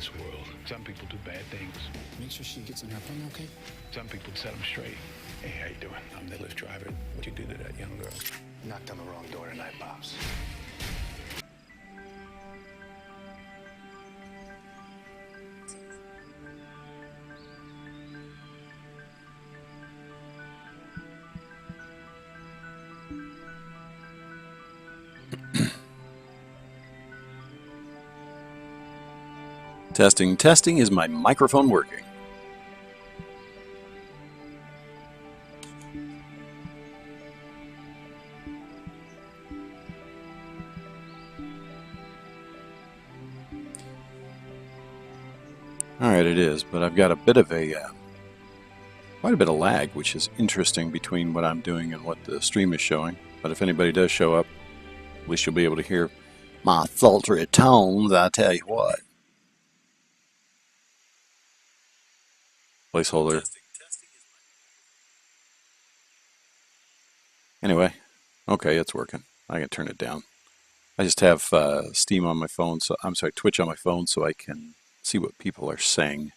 this world. Some people do bad things. Make sure she gets in her plane, okay? Some people set them straight. Hey, how you doing? I'm the Lyft driver. What'd you do to that young girl? Knocked on the wrong door tonight, Pops. Testing, testing. Is my microphone working? Alright, it is, but I've got a bit of quite a bit of lag, which is interesting between what I'm doing and what the stream is showing. But if anybody does show up, at least you'll be able to hear my sultry tones, I tell you what. Placeholder. Anyway, okay, it's working. I can turn it down. I just have Steam on my phone, so I'm sorry, Twitch on my phone, so I can see what people are saying.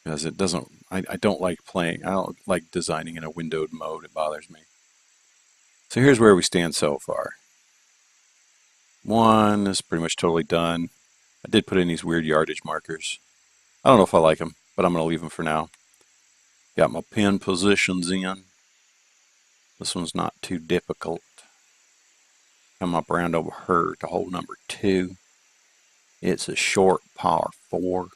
Because it doesn't, I don't like playing, I don't like designing in a windowed mode. It bothers me. So here's where we stand so far. One is pretty much totally done. I did put in these weird yardage markers. I don't know if I like them, but I'm going to leave them for now. Got my pin positions in. This one's not too difficult. Come up around over her to hole number 2. It's a short par 4.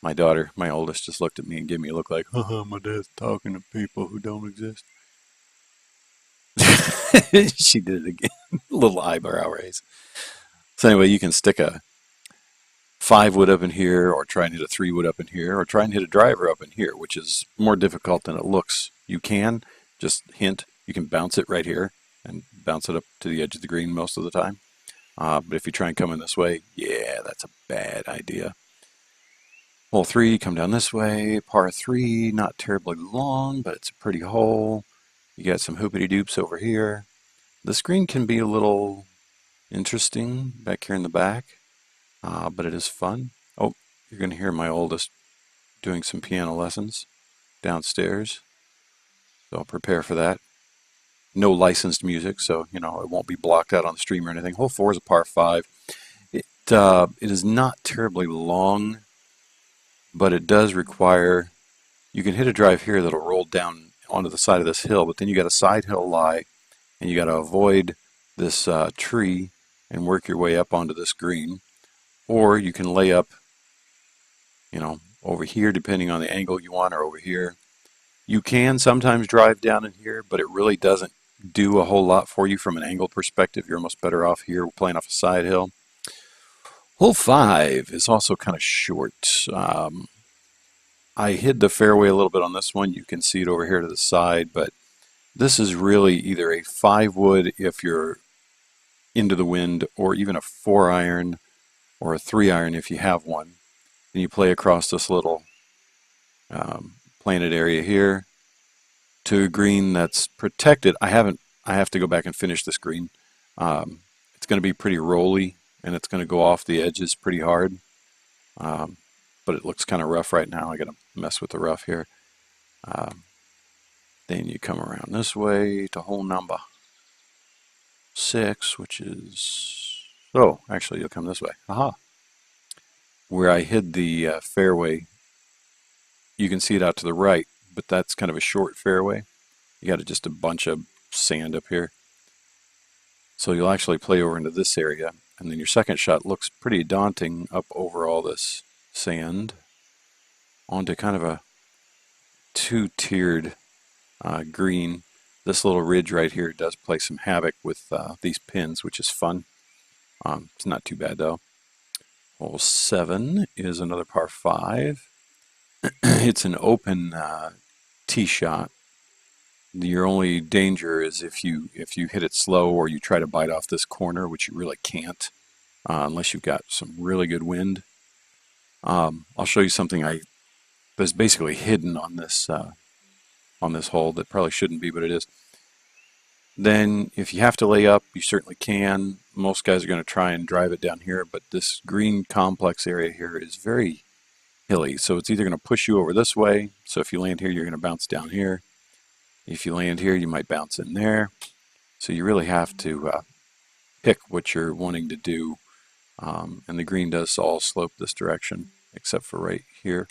My daughter, my oldest, just looked at me and gave me a look like, haha, my dad's talking to people who don't exist. She did it again. Little eyebrow raise. So anyway, you can stick a 5-wood up in here, or try and hit a 3-wood up in here, or try and hit a driver up in here, which is more difficult than it looks. You can, just hint, you can bounce it right here and bounce it up to the edge of the green most of the time. But if you try and come in this way, yeah, that's a bad idea. Hole 3, come down this way. Par 3, not terribly long, but it's a pretty hole. You got some hoopity-doops over here. This green can be a little interesting back here in the back, but it is fun. Oh, you're going to hear my oldest doing some piano lessons downstairs, so I'll prepare for that. No licensed music, so it won't be blocked out on the stream or anything. Hole 4 is a par 5. It is not terribly long, but it does require, you can hit a drive here that'll roll down onto the side of this hill, but then you got a side hill lie, and you got to avoid this tree and work your way up onto this green. Or you can lay up, over here, depending on the angle you want, or over here. You can sometimes drive down in here, but it really doesn't do a whole lot for you from an angle perspective. You're almost better off here playing off a side hill. Hole 5 is also kind of short. I hid the fairway a little bit on this one. You can see it over here to the side, but this is really either a 5-wood if you're into the wind, or even a 4-iron or a 3-iron if you have one. And you play across this little planted area here to a green that's protected. I have to go back and finish this green. It's going to be pretty rolly, and it's going to go off the edges pretty hard. But it looks kind of rough right now. I got to mess with the rough here. Then you come around this way to hole number 6, which is, oh, actually you'll come this way. Aha. Where I hid the fairway, you can see it out to the right, but that's kind of a short fairway. You got just a bunch of sand up here. So you'll actually play over into this area, and then your second shot looks pretty daunting up over all this sand onto kind of a 2-tiered green. This little ridge right here does play some havoc with these pins, which is fun. It's not too bad though. Hole 7 is another par 5. It's an open tee shot. Your only danger is if you hit it slow, or you try to bite off this corner, which you really can't unless you've got some really good wind. I'll show you something that's basically hidden on this hole that probably shouldn't be, but it is. Then if you have to lay up, you certainly can. Most guys are going to try and drive it down here, but this green complex area here is very hilly. So it's either going to push you over this way. So if you land here, you're going to bounce down here. If you land here, you might bounce in there. So you really have to pick what you're wanting to do. And the green does all slope this direction, except for right here.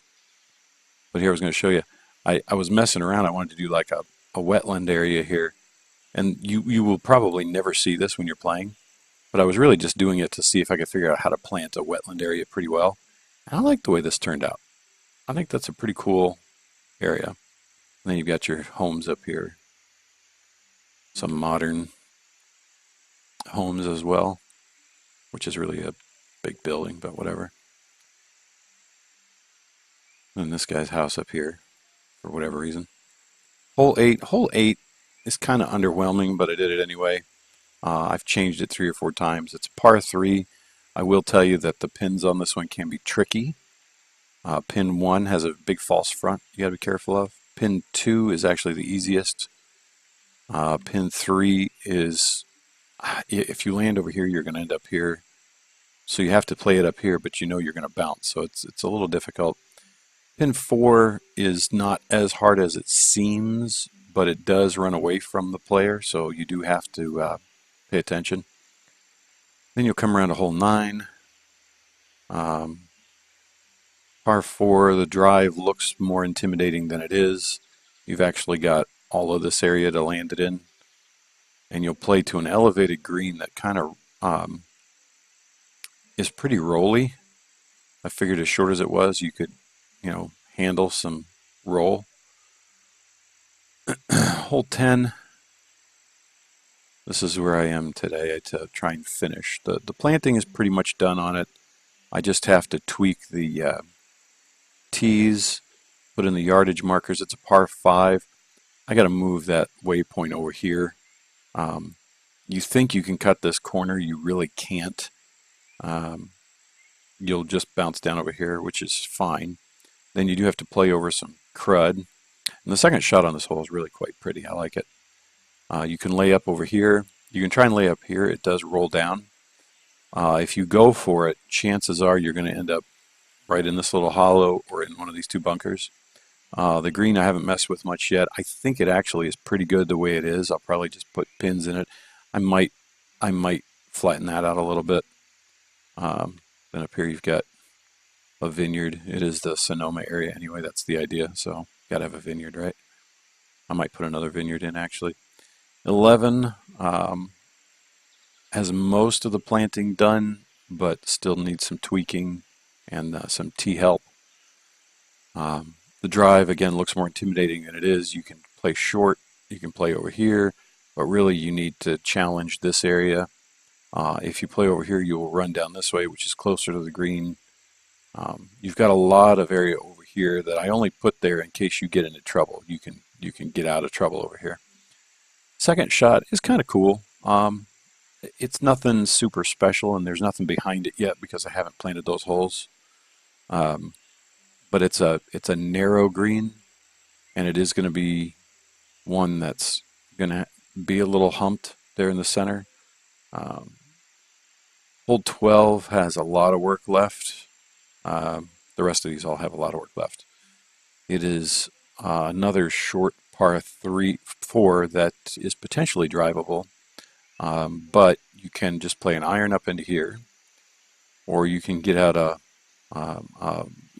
But here I was going to show you. I was messing around. I wanted to do like a wetland area here. And you will probably never see this when you're playing. But I was really just doing it to see if I could figure out how to plant a wetland area pretty well. And I like the way this turned out. I think that's a pretty cool area. And then you've got your homes up here. Some modern homes as well, which is really a big building, but whatever. And this guy's house up here, for whatever reason. Hole 8. Hole 8 is kind of underwhelming, but I did it anyway. I've changed it 3 or 4 times. It's par 3. I will tell you that the pins on this one can be tricky. Pin 1 has a big false front you got to be careful of. Pin 2 is actually the easiest. Pin 3 is, if you land over here, you're going to end up here. So you have to play it up here, but you know you're going to bounce. So it's a little difficult. Pin 4 is not as hard as it seems, but it does run away from the player, so you do have to pay attention. Then you'll come around to hole 9. Par 4, the drive looks more intimidating than it is. You've actually got all of this area to land it in. And you'll play to an elevated green that kind of is pretty rolly. I figured as short as it was, you could, handle some roll. Hole 10. This is where I am today to try and finish. The planting is pretty much done on it. I just have to tweak the tees, put in the yardage markers. It's a par 5. I got to move that waypoint over here. You think you can cut this corner, you really can't. You'll just bounce down over here, which is fine. Then you do have to play over some crud. And the second shot on this hole is really quite pretty. I like it. You can lay up over here. You can try and lay up here. It does roll down. If you go for it, chances are you're going to end up right in this little hollow or in one of these 2 bunkers. The green I haven't messed with much yet. I think it actually is pretty good the way it is. I'll probably just put pins in it. I might flatten that out a little bit. Then up here you've got a vineyard. It is the Sonoma area anyway. That's the idea. So got to have a vineyard, right? I might put another vineyard in actually. 11 has most of the planting done, but still needs some tweaking and some tee help. The drive, again, looks more intimidating than it is. You can play short, you can play over here, but really you need to challenge this area. If you play over here, you will run down this way, which is closer to the green. You've got a lot of area over here that I only put there in case you get into trouble. You can get out of trouble over here. Second shot is kind of cool. It's nothing super special, and there's nothing behind it yet because I haven't planted those holes. But it's a narrow green, and it is going to be one that's going to be a little humped there in the center. Hole 12 has a lot of work left. The rest of these all have a lot of work left. It is another short par 4 that is potentially drivable, but you can just play an iron up into here, or you can get out a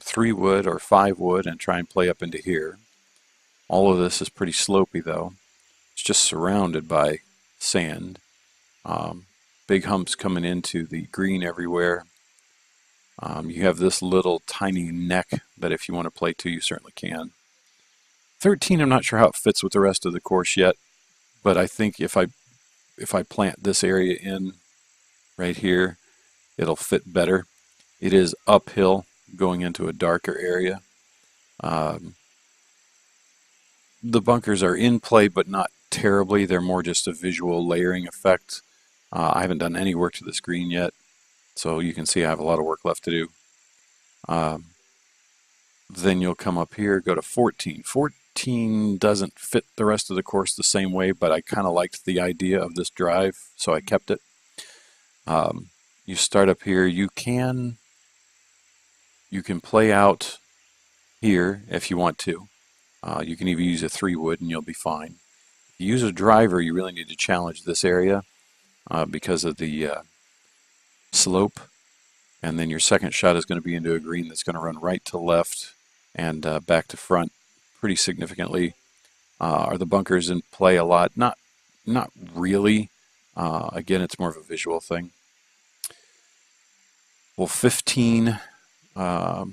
3 wood or 5 wood and try and play up into here. All of this is pretty slopey though. It's just surrounded by sand. Big humps coming into the green everywhere. You have this little tiny neck that if you want to play to, you certainly can. 13, I'm not sure how it fits with the rest of the course yet, but I think if I plant this area in right here, it'll fit better. It is uphill going into a darker area. The bunkers are in play, but not terribly. They're more just a visual layering effect. I haven't done any work to this green yet, so you can see I have a lot of work left to do. Then you'll come up here, go to 14. 14 doesn't fit the rest of the course the same way, but I kind of liked the idea of this drive, so I kept it. You start up here. You can play out here if you want to. You can even use a 3-wood and you'll be fine. If you use a driver, you really need to challenge this area because of the slope. And then your second shot is going to be into a green that's going to run right to left and back to front pretty significantly. Are the bunkers in play a lot? Not really. Again, it's more of a visual thing. Well, 15. I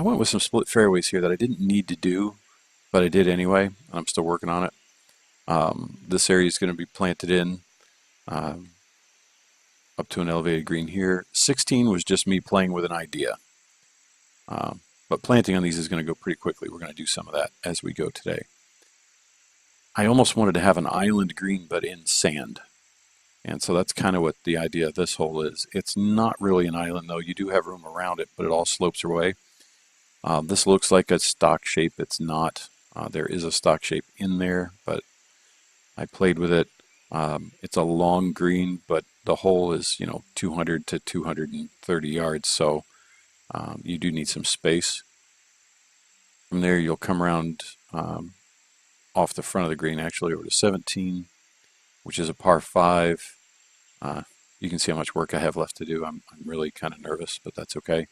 went with some split fairways here that I didn't need to do, but I did anyway, and I'm still working on it. This area is going to be planted in up to an elevated green here. 16 was just me playing with an idea. But planting on these is going to go pretty quickly. We're going to do some of that as we go today. I almost wanted to have an island green, but in sand. And so that's kind of what the idea of this hole is. It's not really an island, though. You do have room around it, but it all slopes away. This looks like a stock shape. It's not. There is a stock shape in there, but I played with it. It's a long green, but the hole is, 200 to 230 yards, so you do need some space. From there, you'll come around off the front of the green, actually, over to 17, which is a par 5. You can see how much work I have left to do. I'm really kind of nervous, but that's okay.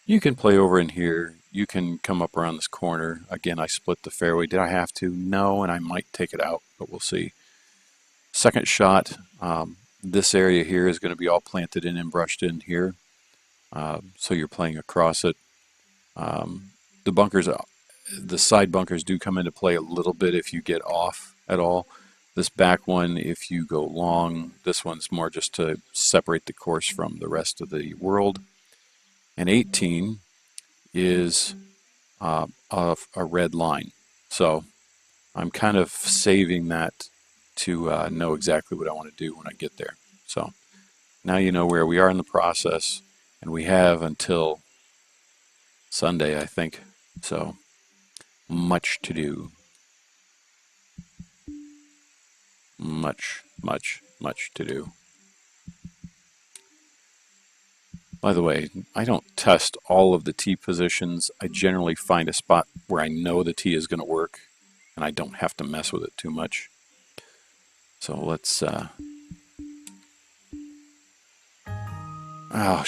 You can play over in here. You can come up around this corner. Again, I split the fairway. Did I have to? No, and I might take it out, but we'll see. Second shot, this area here is going to be all planted in and brushed in here. So you're playing across it. The bunkers, the side bunkers do come into play a little bit if you get off at all. This back one, if you go long, this one's more just to separate the course from the rest of the world. And 18 is a red line. So I'm kind of saving that to know exactly what I want to do when I get there. So now you know where we are in the process, and we have until Sunday, I think. So much to do. Much to do. By the way, I don't test all of the tee positions. I generally find a spot where I know the tee is going to work and I don't have to mess with it too much. So let's oh